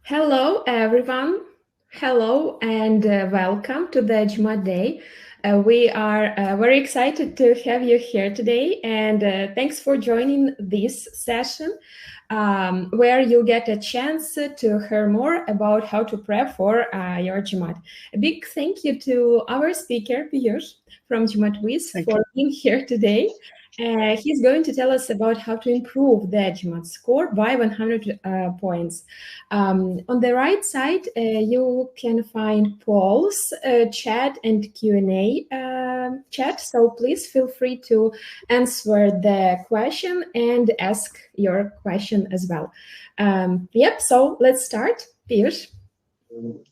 Hello, everyone. Hello, and welcome to the GMAT Day. We are very excited to have you here today, and thanks for joining this session where you'll get a chance to hear more about how to prep for your GMAT. A big thank you to our speaker, Piyush from GMAT Wiz, Thank for you. being here today. He's going to tell us about how to improve the GMAT score by 100 points. On the right side, you can find polls, chat, and Q&A chat. So please feel free to answer the question and ask your question as well. Yep, so let's start. Piyush.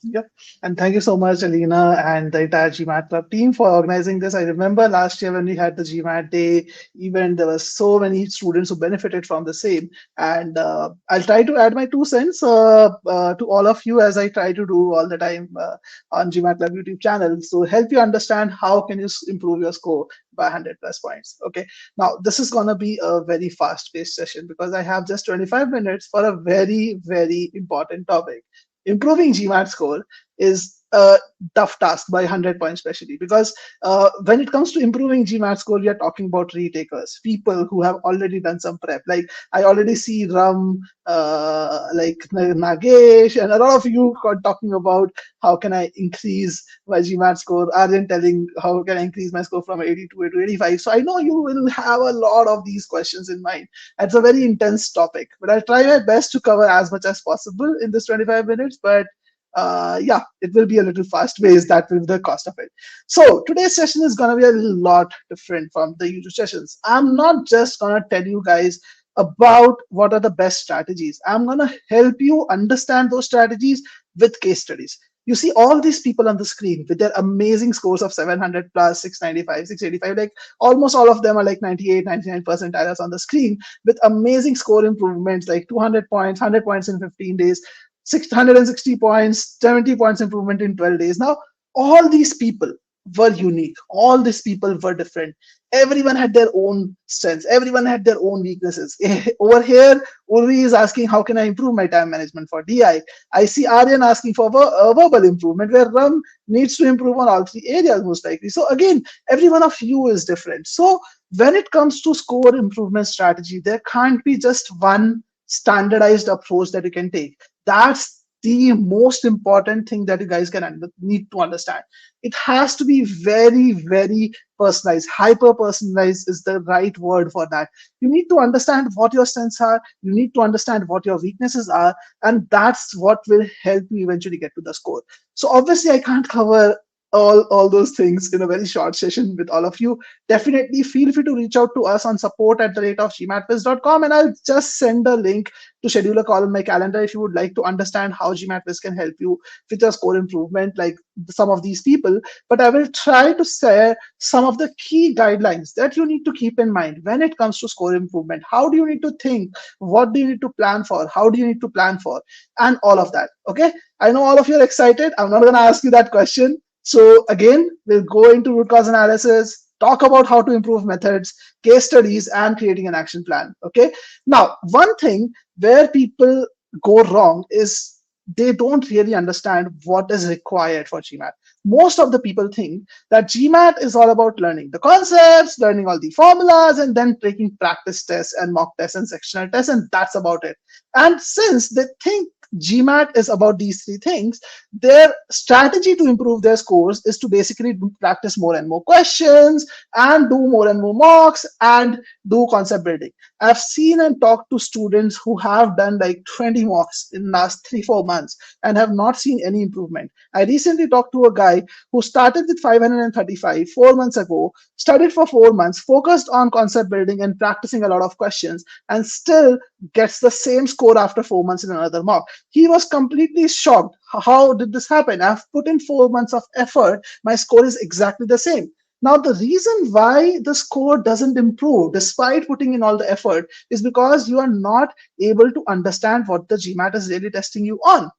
Yep. And thank you so much, Alina, and the entire GMAT Club team for organizing this. I remember last year when we had the GMAT Day event, there were so many students who benefited from the same. And I'll try to add my 2 cents to all of you as I try to do all the time on GMAT Club YouTube channel. So help you understand how can you improve your score by 100 plus points. Okay. Now, this is going to be a very fast-paced session because I have just 25 minutes for a very, very important topic. Improving GMAT score is a tough task by 100 points, especially because when it comes to improving GMAT score, we are talking about retakers, people who have already done some prep. Like I already see Ram, like Nagesh, and a lot of you are talking about how can I increase my GMAT score. Aryan telling how can I increase my score from 82 to 85. So I know you will have a lot of these questions in mind. It's a very intense topic, but I'll try my best to cover as much as possible in this 25 minutes. But yeah, it will be a little fast paced. That will be the cost of it. So today's session is going to be a lot different from the usual sessions. I'm not just going to tell you guys about what are the best strategies. I'm going to help you understand those strategies with case studies. You see all these people on the screen with their amazing scores of 700 plus, 695, 685, like almost all of them are like 98, 99 percentiles on the screen with amazing score improvements like 200 points, 100 points in 15 days, 660 points, 70 points improvement in 12 days. Now, all these people were unique. All these people were different. Everyone had their own strengths. Everyone had their own weaknesses. Over here, Urvi is asking, how can I improve my time management for DI? I see Aryan asking for verbal improvement, where Ram needs to improve on all three areas, most likely. So again, every one of you is different. So when it comes to score improvement strategy, there can't be just one standardized approach that you can take. That's the most important thing that you guys need to understand. It has to be very, very personalized. Hyper personalized is the right word for that. You need to understand what your strengths are, you need to understand what your weaknesses are, and that's what will help you eventually get to the score. So obviously I can't cover all those things in a very short session with all of you. Definitely feel free to reach out to us on support@gmatwiz.com, and I'll just send a link to schedule a call in my calendar if you would like to understand how GMATWiz can help you with your score improvement, like some of these people. But I will try to share some of the key guidelines that you need to keep in mind when it comes to score improvement. How do you need to think? What do you need to plan for? How do you need to plan for? And all of that. Okay. I know all of you are excited. I'm not going to ask you that question. So again, we'll go into root cause analysis, talk about how to improve methods, case studies, and creating an action plan. Okay. Now, one thing where people go wrong is they don't really understand what is required for GMAT. Most of the people think that GMAT is all about learning the concepts, learning all the formulas, and then taking practice tests and mock tests and sectional tests, and that's about it. And since they think GMAT is about these three things, their strategy to improve their scores is to basically practice more and more questions and do more and more mocks and do concept building. I've seen and talked to students who have done like 20 mocks in the last 3-4 months and have not seen any improvement. I recently talked to a guy who started with 535 4 months ago, studied for 4 months, focused on concept building and practicing a lot of questions, and still gets the same score after 4 months in another mock. He was completely shocked. How did this happen? I've put in 4 months of effort. My score is exactly the same. Now, the reason why the score doesn't improve despite putting in all the effort is because you are not able to understand what the GMAT is really testing you on.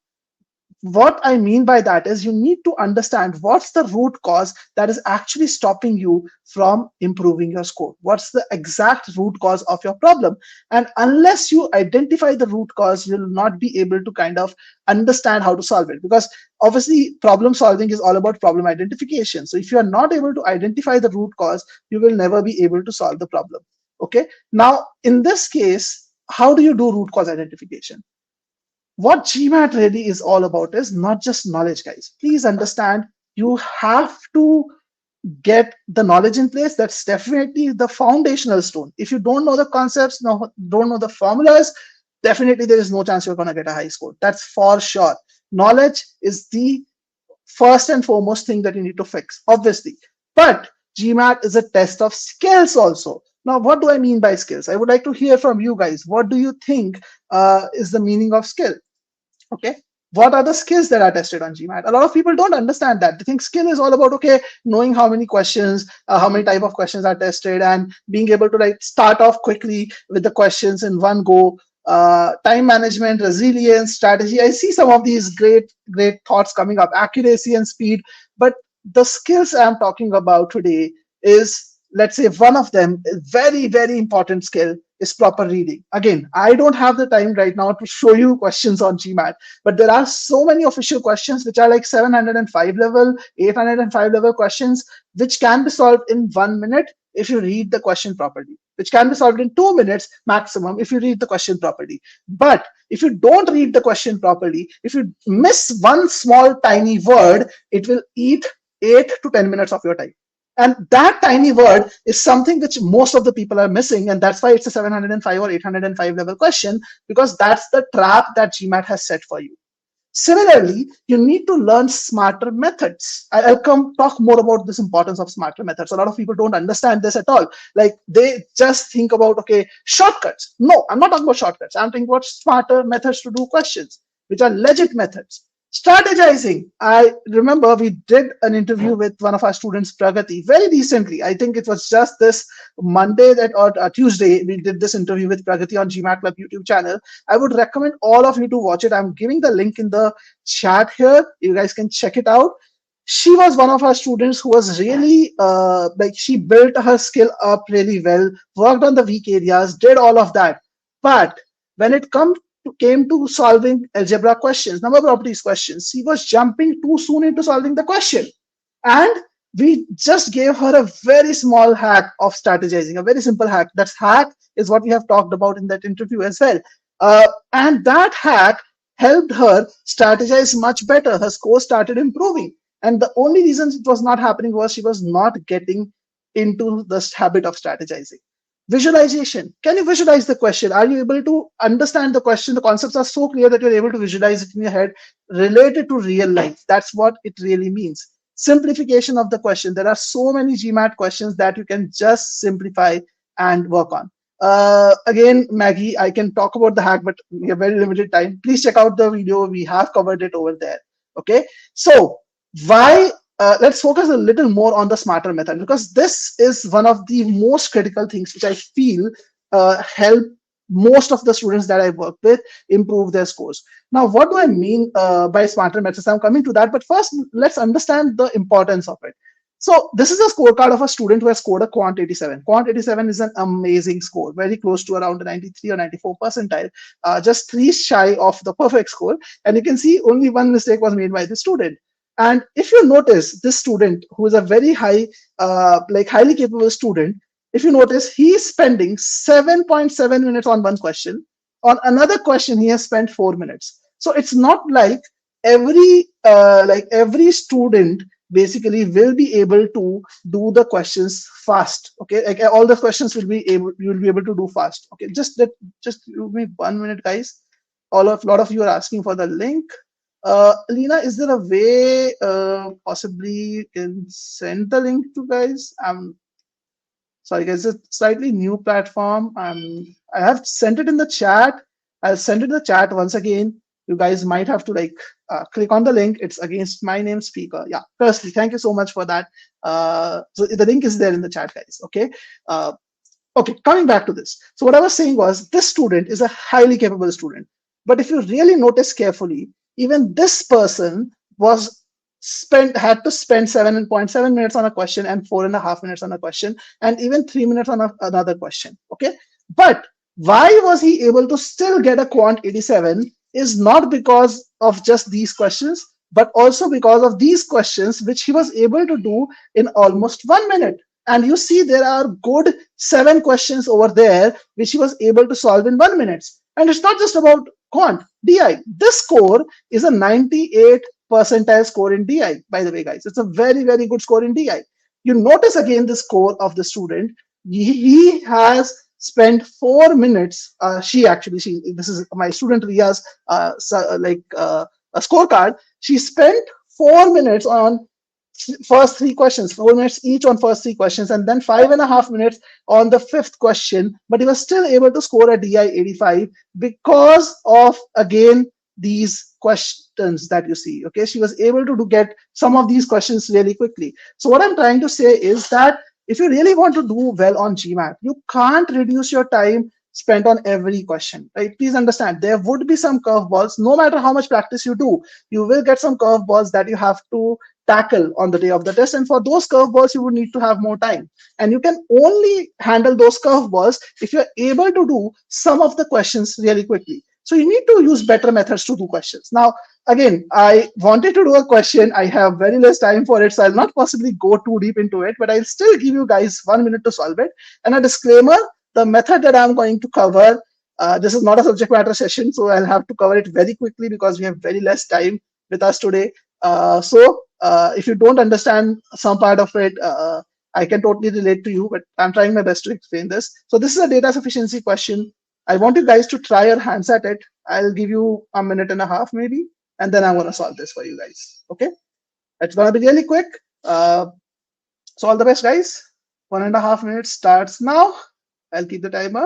What I mean by that is you need to understand what's the root cause that is actually stopping you from improving your score. What's the exact root cause of your problem? And unless you identify the root cause, you'll not be able to kind of understand how to solve it, because obviously problem solving is all about problem identification. So if you are not able to identify the root cause, you will never be able to solve the problem. Okay. Now, in this case, how do you do root cause identification? What GMAT really is all about is not just knowledge, guys. Please understand, you have to get the knowledge in place. That's definitely the foundational stone. If you don't know the concepts, don't know the formulas, definitely there is no chance you're going to get a high score. That's for sure. Knowledge is the first and foremost thing that you need to fix, obviously. But GMAT is a test of skills also. Now, what do I mean by skills? I would like to hear from you guys. What do you think is the meaning of skill? Okay, what are the skills that are tested on GMAT? A lot of people don't understand that. They think skill is all about, okay, knowing how many questions, how many type of questions are tested, and being able to like start off quickly with the questions in one go. Time management, resilience, strategy. I see some of these great thoughts coming up, accuracy and speed. But the skills I'm talking about today is, let's say, one of them, a very important skill is proper reading. Again, I don't have the time right now to show you questions on GMAT, but there are so many official questions which are like 705 level, 805 level questions, which can be solved in 1 minute if you read the question properly, which can be solved in 2 minutes maximum if you read the question properly. But if you don't read the question properly, if you miss one small tiny word, it will eat 8 to 10 minutes of your time. And that tiny word is something which most of the people are missing. And that's why it's a 705 or 805 level question, because that's the trap that GMAT has set for you. Similarly, you need to learn smarter methods. I'll come talk more about this importance of smarter methods. A lot of people don't understand this at all. Like they just think about, okay, shortcuts. No, I'm not talking about shortcuts. I'm talking about smarter methods to do questions, which are legit methods. Strategizing. I remember we did an interview with one of our students, Pragati, very recently. I think it was just this Monday or Tuesday. We did this interview with Pragati on GMAT Club YouTube channel. I would recommend all of you to watch it. I'm giving the link in the chat here. You guys can check it out. She was one of our students who was really like, she built her skill up really well, worked on the weak areas, did all of that. But when it came to solving algebra questions, number properties questions, she was jumping too soon into solving the question. And we just gave her a very small hack of strategizing, a very simple hack. That hack is what we have talked about in that interview as well. And that hack helped her strategize much better. Her score started improving. And the only reason it was not happening was she was not getting into the habit of strategizing. Visualization. Can you visualize the question? Are you able to understand the question? The concepts are so clear that you're able to visualize it in your head related to real life. That's what it really means. Simplification of the question. There are so many GMAT questions that you can just simplify and work on. Again, Maggie, I can talk about the hack, but we have very limited time. Please check out the video. We have covered it over there. Okay. So why let's focus a little more on the smarter method, because this is one of the most critical things which I feel help most of the students that I work with improve their scores. Now, what do I mean by smarter methods? I'm coming to that, but first let's understand the importance of it. So this is a scorecard of a student who has scored a Quant 87. Quant 87 is an amazing score, very close to around 93 or 94 percentile, just 3 shy of the perfect score. And you can see only one mistake was made by the student. And if you notice, this student, who is a very highly capable student, if you notice, he is spending 7.7 minutes on one question. On another question, he has spent 4 minutes. So it's not like every student basically will be able to do the questions fast. Okay, like all the questions you'll be able to do fast. Okay, just give me 1 minute, guys. A lot of you are asking for the link. Lena, is there a way possibly you can send the link to guys? Sorry guys, it's a slightly new platform. I have sent it in the chat. I'll send it in the chat once again. You guys might have to click on the link. It's against my name speaker. Yeah, firstly, thank you so much for that. So the link is there in the chat, guys. Okay. Okay, coming back to this. So what I was saying was, this student is a highly capable student. But if you really notice carefully, even this person had to spend 7.7 minutes on a question and 4.5 minutes on a question, and even 3 minutes on another question. Okay, but why was he able to still get a quant 87 is not because of just these questions, but also because of these questions, which he was able to do in almost 1 minute. And you see, there are good 7 questions over there, which he was able to solve in 1 minute. And it's not just about quant, DI. This score is a 98 percentile score in DI, by the way, guys. It's a very, very good score in DI. You notice again the score of the student. He has spent 4 minutes. This is my student Ria's a scorecard. She spent 4 minutes on first 3 questions, 4 minutes each on first 3 questions, and then 5.5 minutes on the 5th question. But he was still able to score a DI 85 because of, again, these questions that you see. Okay, she was able to get some of these questions really quickly. So what I'm trying to say is that if you really want to do well on GMAT, you can't reduce your time spent on every question, right? Please understand, there would be some curveballs. No matter how much practice you do, you will get some curveballs that you have to tackle on the day of the test. And for those curveballs, you would need to have more time. And you can only handle those curveballs if you're able to do some of the questions really quickly. So you need to use better methods to do questions. Now, again, I wanted to do a question. I have very less time for it, so I'll not possibly go too deep into it, but I'll still give you guys 1 minute to solve it. And a disclaimer, the method that I'm going to cover, this is not a subject matter session, so I'll have to cover it very quickly because we have very less time with us today. If you don't understand some part of it, I can totally relate to you, but I'm trying my best to explain this. So this is a data sufficiency question. I want you guys to try your hands at it. I'll give you 1.5 minutes maybe, and then I'm going to solve this for you guys. Okay, it's going to be really quick. So all the best, guys. 1.5 minutes starts now. I'll keep the timer.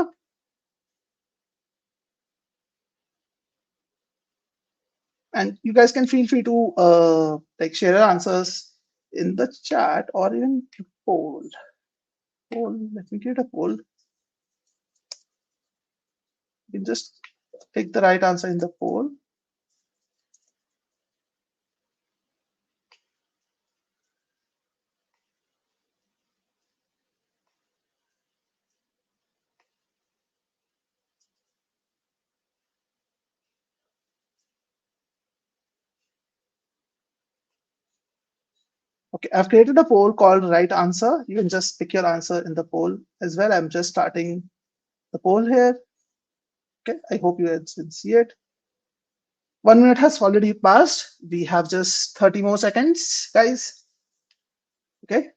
And you guys can feel free to share your answers in the chat or even poll. Let me create a poll. You can just pick the right answer in the poll. Okay, I've created a poll called right answer. You can just pick your answer in the poll as well. I'm just starting the poll here. Okay, I hope you can see it. 1 minute has already passed. We have just 30 more seconds, guys. Okay.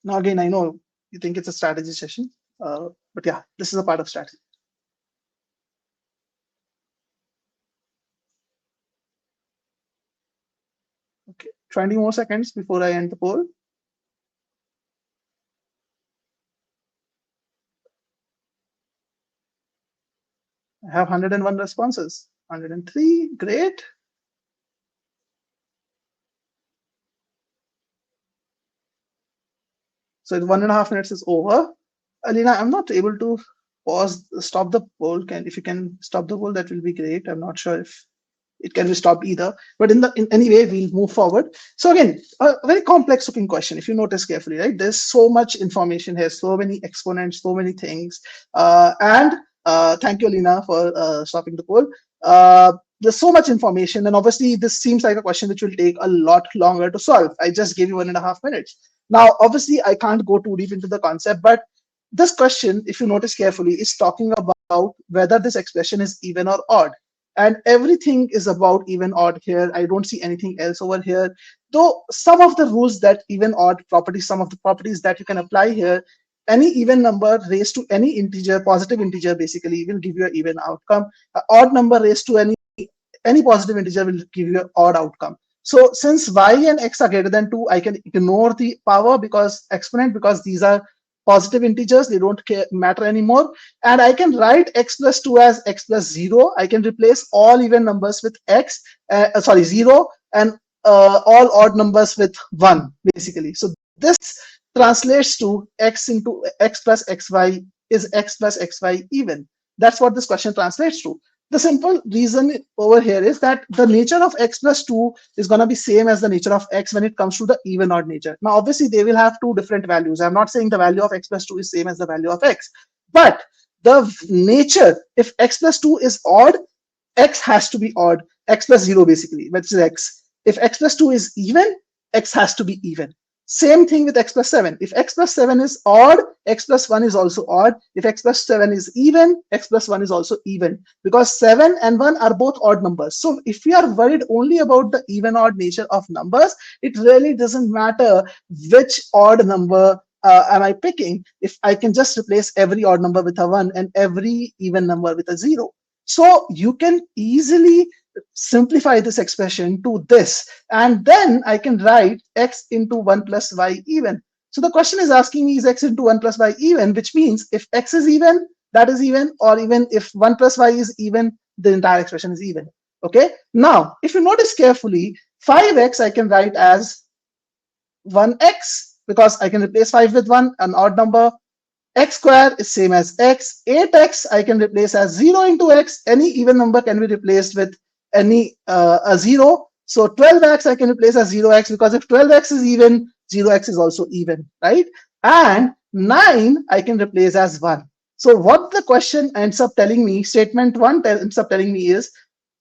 Now, again, I know you think it's a strategy session, but yeah, this is a part of strategy. Okay, 20 more seconds before I end the poll. I have 101 responses. 103, great. So 1.5 minutes is over. Alina, I'm not able to stop the poll. If you can stop the poll, that will be great. I'm not sure if it can be stopped either. But in any way, we'll move forward. So again, a very complex looking question, if you notice carefully, right? There's so much information here, so many exponents, so many things. Thank you, Alina, for stopping the poll. There's so much information, and obviously this seems like a question which will take a lot longer to solve. I just gave you 1.5 minutes. Now, obviously, I can't go too deep into the concept, but this question, if you notice carefully, is talking about whether this expression is even or odd. And everything is about even odd here. I don't see anything else over here. Though some of the rules that even odd properties, some of the properties that you can apply here, any even number raised to any integer, positive integer, basically will give you an even outcome. An odd number raised to any positive integer will give you an odd outcome. So since y and x are greater than 2, I can ignore the power because exponent, because these are positive integers, they don't matter anymore. And I can write x plus 2 as x plus 0. I can replace all even numbers with 0, and all odd numbers with 1, basically. So this translates to x into x plus xy is x plus xy even. That's what this question translates to. The simple reason over here is that the nature of x plus 2 is going to be same as the nature of x when it comes to the even odd nature. Now, obviously, they will have two different values. I'm not saying the value of x plus 2 is same as the value of x, but the nature, if x plus 2 is odd, x has to be odd, x plus 0 basically, which is x. If x plus 2 is even, x has to be even. Same thing with x plus 7. If x plus 7 is odd, x plus 1 is also odd. If x plus 7 is even, x plus 1 is also even, because 7 and 1 are both odd numbers. So if we are worried only about the even odd nature of numbers, it really doesn't matter which odd number am I picking if I can just replace every odd number with a 1 and every even number with a 0. So you can easily simplify this expression to this, and then I can write x into 1 plus y even. So the question is asking me, is x into 1 plus y even, which means if x is even, that is even, or even if 1 plus y is even, the entire expression is even. Okay, now if you notice carefully, 5x I can write as 1x because I can replace 5 with 1, an odd number. X square is same as x. 8x I can replace as 0 into x. Any even number can be replaced with any a 0. So 12x I can replace as 0x, because if 12x is even, 0x is also even, right? And 9 I can replace as 1. So what the question ends up telling me, statement 1 ends up telling me is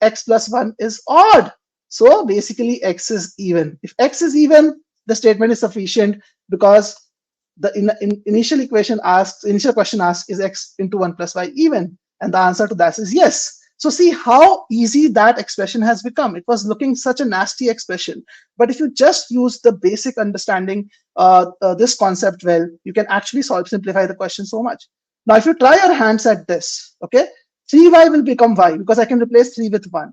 x plus 1 is odd. So basically x is even. If x is even, the statement is sufficient, because the initial question asks, is x into 1 plus y even? And the answer to that is yes. So see how easy that expression has become. It was looking such a nasty expression, but if you just use the basic understanding this concept well, you can actually simplify the question so much. Now, if you try your hands at this, okay, 3y will become y because I can replace 3 with 1.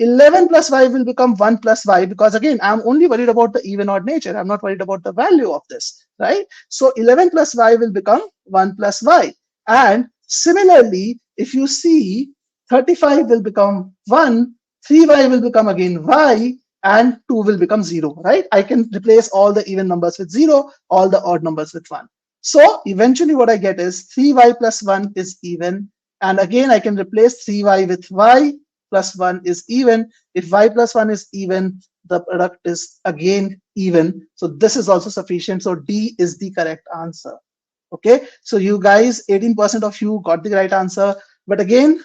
11 plus y will become 1 plus y, because again, I'm only worried about the even odd nature. I'm not worried about the value of this, right? So 11 plus y will become 1 plus y. And similarly, if you see 35 will become 1, 3y will become again y, and 2 will become 0, right? I can replace all the even numbers with 0, all the odd numbers with 1. So eventually what I get is 3y plus 1 is even. And again, I can replace 3y with y plus 1 is even. If y plus 1 is even, the product is again even. So this is also sufficient. So D is the correct answer. Okay, so you guys, 18% of you got the right answer. But again,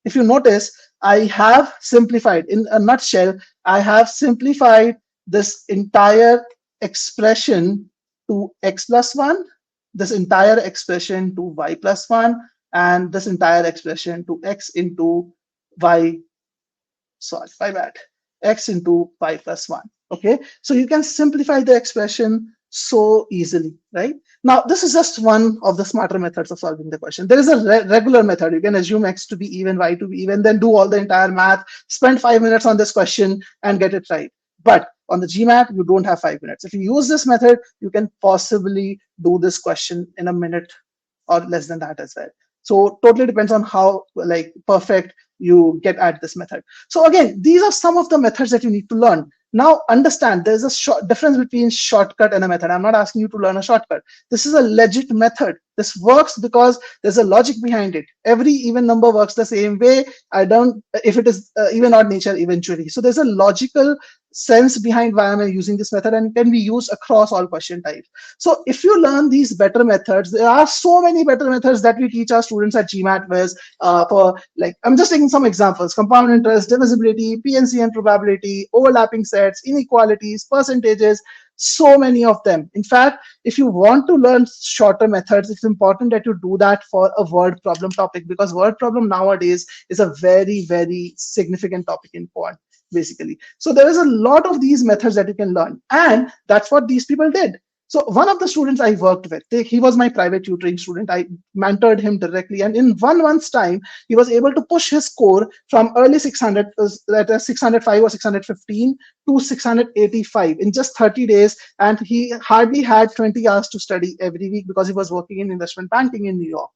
if you notice, I have simplified, in a nutshell, I have simplified this entire expression to x plus 1, this entire expression to y plus 1, and this entire expression to x into y, sorry, my bad, x into y plus 1. Okay, so you can simplify the expression so easily, right? Now, this is just one of the smarter methods of solving the question. There is a regular method. You can assume x to be even, y to be even, then do all the entire math, spend 5 minutes on this question and get it right. But on the GMAT, you don't have 5 minutes. If you use this method, you can possibly do this question in a minute or less than that as well. So totally depends on how like perfect you get at this method. So again, these are some of the methods that you need to learn. Now understand, there's a difference between shortcut and a method. I'm not asking you to learn a shortcut. This is a legit method. This works because there's a logic behind it. Every even number works the same way. If it is even odd nature eventually. So there's a logical sense behind why I'm using this method, and can be used across all question types. So if you learn these better methods, there are so many better methods that we teach our students at GMAT with for, like, I'm just taking some examples: compound interest, divisibility, PNC and probability, overlapping sets, inequalities, percentages, so many of them. In fact, if you want to learn shorter methods, it's important that you do that for a word problem topic, because word problem nowadays is a very, very significant topic in quant, basically. So there is a lot of these methods that you can learn, and that's what these people did. So one of the students I worked with, he was my private tutoring student. I mentored him directly, and in 1 month's time, he was able to push his score from early 600, that is 605 or 615 to 685 in just 30 days. And he hardly had 20 hours to study every week because he was working in investment banking in New York.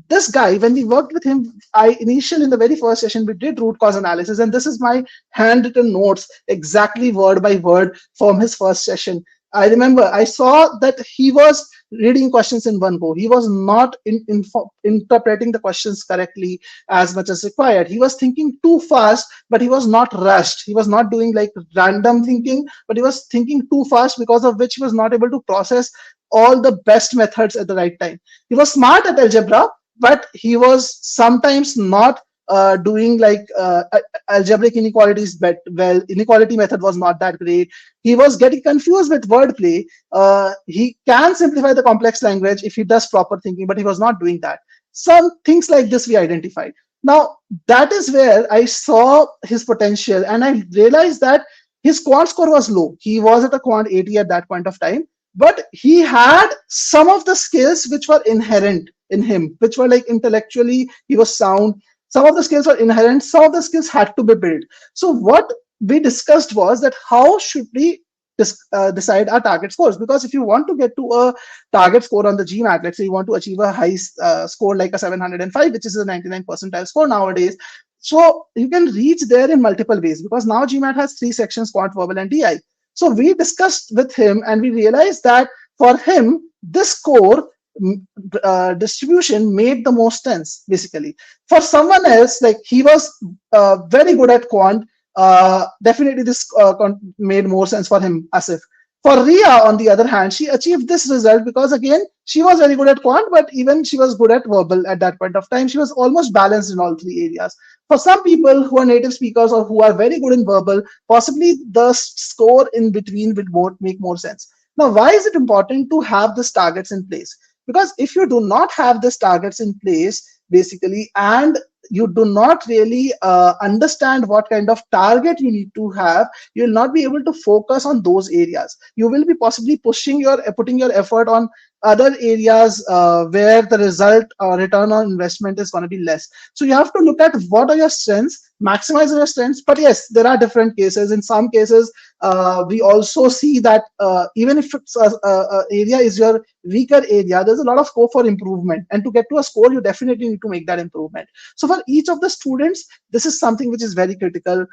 This guy, when we worked with him, in the very first session, we did root cause analysis, and this is my handwritten notes, exactly word by word from his first session. I remember I saw that he was reading questions in one go. He was not interpreting the questions correctly as much as required. He was thinking too fast, but he was not rushed. He was not doing like random thinking, but he was thinking too fast, because of which he was not able to process all the best methods at the right time. He was smart at algebra, but he was sometimes not doing like algebraic inequalities well. Inequality method was not that great. He was getting confused with wordplay. He can simplify the complex language if he does proper thinking, but he was not doing that. Some things like this we identified. Now, that is where I saw his potential, and I realized that his quant score was low. He was at a quant 80 at that point of time, but he had some of the skills which were inherent in him, which were like intellectually, he was sound. Some of the skills were inherent, some of the skills had to be built. So, what we discussed was that how should we decide our target scores, because if you want to get to a target score on the GMAT, let's say you want to achieve a high score like a 705, which is a 99 percentile score nowadays, so you can reach there in multiple ways, because now GMAT has 3 sections: quant, verbal, and DI. So we discussed with him, and we realized that for him this score distribution made the most sense. Basically, for someone else, like he was very good at quant, definitely this made more sense for him, Asif. For Ria, on the other hand, she achieved this result because, again, she was very good at quant, but even she was good at verbal at that point of time. She was almost balanced in all 3 areas. For some people who are native speakers or who are very good in verbal, possibly the score in between would make more sense. Now, why is it important to have these targets in place? Because if you do not have these targets in place, basically, and you do not really understand what kind of target you need to have, you will not be able to focus on those areas. You will be possibly putting your effort on other areas where the result or return on investment is going to be less. So you have to look at what are your strengths, maximize your strengths. But yes, there are different cases. In some cases, we also see that even if it's area is your weaker area, there's a lot of scope for improvement. And to get to a score, you definitely need to make that improvement. So for each of the students, this is something which is very critical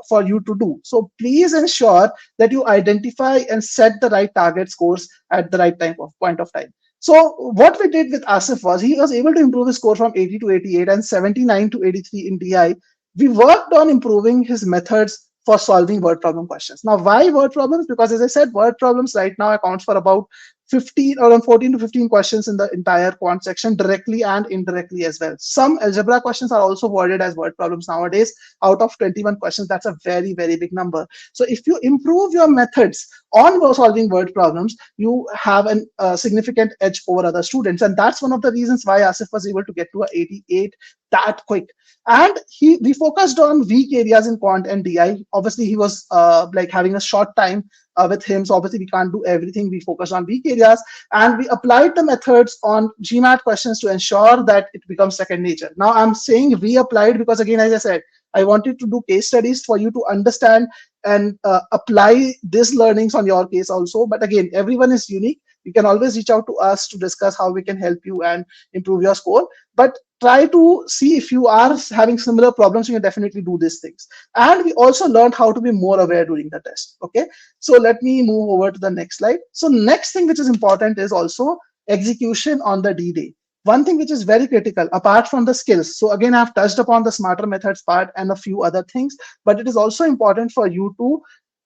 for you to do. So please ensure that you identify and set the right target scores at the right point of time. So what we did with Asif was he was able to improve his score from 80 to 88 and 79 to 83 in DI. We worked on improving his methods for solving word problem questions. Now, why word problems? Because as I said, word problems right now accounts for about 15 around 14 to 15 questions in the entire quant section, directly and indirectly as well. Some algebra questions are also worded as word problems nowadays. Out of 21 questions, that's a very, very big number. So if you improve your methods on solving word problems, you have a significant edge over other students. And that's one of the reasons why Asif was able to get to a 88 that quick. And we focused on weak areas in quant and DI. Obviously, he was like having a short time with him, so obviously we can't do everything. We focused on weak areas, and we applied the methods on GMAT questions to ensure that it becomes second nature. Now I'm saying reapplied because, again, as I said, I wanted to do case studies for you to understand and apply these learnings on your case also. But again, everyone is unique. You can always reach out to us to discuss how we can help you and improve your score. But try to see if you are having similar problems, you can definitely do these things. And we also learned how to be more aware during the test. Okay, so let me move over to the next slide. So next thing which is important is also execution on the D-Day. One thing which is very critical apart from the skills. So again, I've touched upon the smarter methods part and a few other things, but it is also important for you to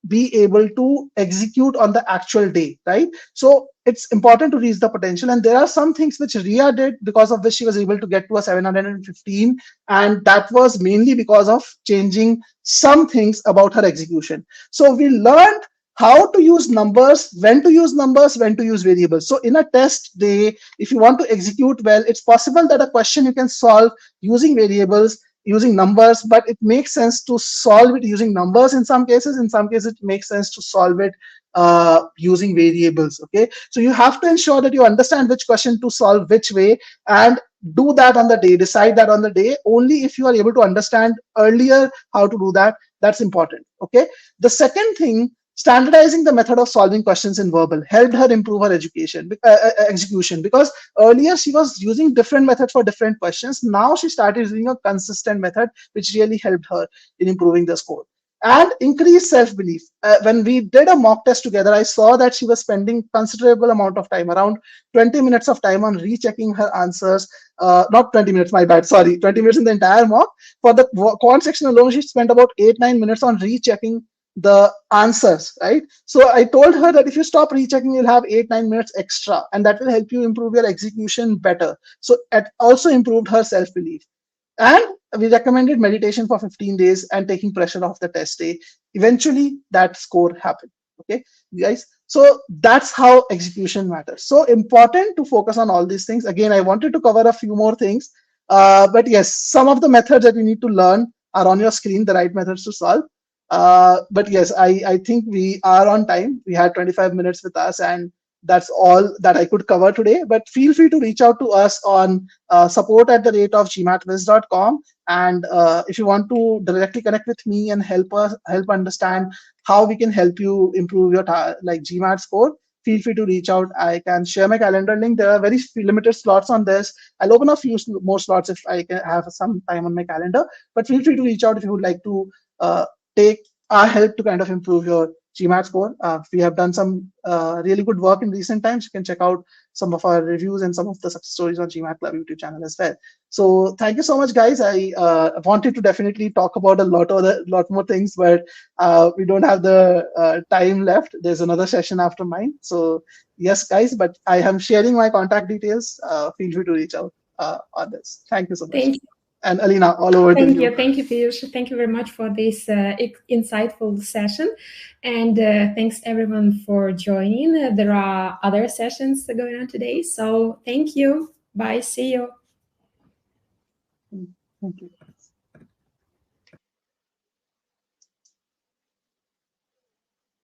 be able to execute on the actual day, right? So it's important to reach the potential. And there are some things which Ria did because of which she was able to get to a 715. And that was mainly because of changing some things about her execution. So we learned how to use numbers, when to use variables. So in a test day, if you want to execute well, it's possible that a question you can solve using variables, using numbers, but it makes sense to solve it using numbers in some cases. In some cases, it makes sense to solve it using variables. Okay, so you have to ensure that you understand which question to solve which way, and do that on the day, decide that on the day. Only if you are able to understand earlier how to do that, that's important. Okay, the second thing, standardizing the method of solving questions in verbal helped her improve her execution, because earlier she was using different methods for different questions. Now she started using a consistent method, which really helped her in improving the score. and increase self-belief. When we did a mock test together, I saw that she was spending considerable amount of time, around 20 minutes of time, on rechecking her answers. Not 20 minutes, my bad, sorry, 20 minutes in the entire mock. For the quant section alone, she spent about 8-9 minutes on rechecking the answers, right? So I told her that if you stop rechecking, you'll have 8-9 minutes extra, and that will help you improve your execution better. So it also improved her self-belief. And we recommended meditation for 15 days and taking pressure off the test day. Eventually, that score happened. Okay, guys. So that's how execution matters. So important to focus on all these things. Again, I wanted to cover a few more things. But yes, some of the methods that you need to learn are on your screen, the right methods to solve. But yes, I think we are on time. We had 25 minutes with us, and that's all that I could cover today. But feel free to reach out to us on support@gmatwiz.com. And if you want to directly connect with me and help understand how we can help you improve your like GMAT score, feel free to reach out. I can share my calendar link. There are very few limited slots on this. I'll open a few more slots if I can have some time on my calendar. But feel free to reach out if you would like to take our help to kind of improve your GMAT score. We have done some really good work in recent times. You can check out some of our reviews and some of the success stories on GMAT Club YouTube channel as well. So thank you so much, guys. I wanted to definitely talk about a lot more things, but we don't have the time left. There's another session after mine. So yes, guys, but I am sharing my contact details. Feel free to reach out on this. Thank you so much. Thank you. And Alina, all over to you. Thank you, Piyush. Thank you very much for this insightful session. And thanks everyone for joining. There are other sessions going on today. So thank you. Bye. See you. Thank you.